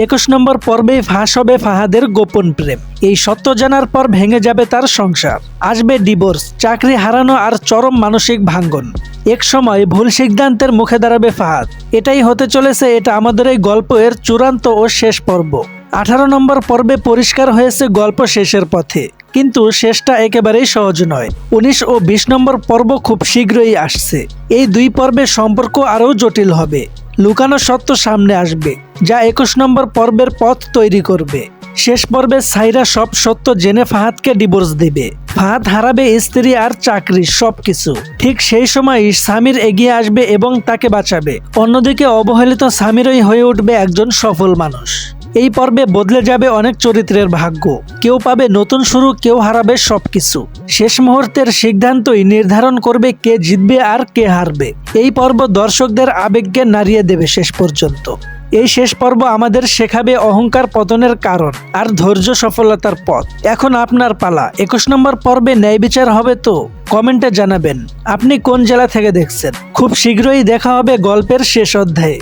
21 নম্বর পর্বেই ফাঁস হবে ফাহাদের গোপন প্রেম। এই সত্য জানার পর ভেঙে যাবে তার সংসার, আসবে ডিভোর্স, চাকরি হারানো আর চরম মানসিক ভাঙ্গন। এক সময় ভুল সিদ্ধান্তের মুখে দাঁড়াবে ফাহাদ। এটাই হতে চলেছে এটা আমাদের এই গল্পের চূড়ান্ত ও শেষ পর্ব। 18 নম্বর পর্বে পরিষ্কার হয়েছে গল্প শেষের পথে, কিন্তু শেষটা একেবারেই সহজ নয়। 19 ও 20 নম্বর পর্ব খুব শীঘ্রই আসছে। এই দুই পর্বের সম্পর্ক আরও জটিল হবে, লুকানো সত্য সামনে আসবে, যা 21 নম্বর পর্বের পথ তৈরি করবে। শেষ পর্বে সাইরা সব সত্য জেনে ফাহাদকে ডিভোর্স দেবে। ফাহাদ হারাবে স্ত্রী আর চাকরি, সবকিছু। ঠিক সেই সময় সামির এগিয়ে আসবে এবং তাকে বাঁচাবে। অন্যদিকে অবহেলিত সামিরই হয়ে উঠবে একজন সফল মানুষ। এই পর্বে বদলে যাবে অনেক চরিত্রের ভাগ্য, কেউ পাবে নতুন শুরু, কেউ হারাবে সবকিছু। শেষ মুহূর্তের সিদ্ধান্তই নির্ধারণ করবে কে জিতবে আর কে হারবে। এই পর্ব দর্শকদের আবেগকে নাড়িয়ে দেবে শেষ পর্যন্ত। এই শেষ পর্ব আমাদের শেখাবে অহংকার পতনের কারণ আর ধৈর্য সফলতার পথ। এখন আপনার পালা। 21 নম্বর পর্বে ন্যায় বিচার হবে তো? কমেন্টে জানাবেন আপনি কোন জেলা থেকে দেখছেন। খুব শীঘ্রই দেখা হবে গল্পের শেষ অধ্যায়ে।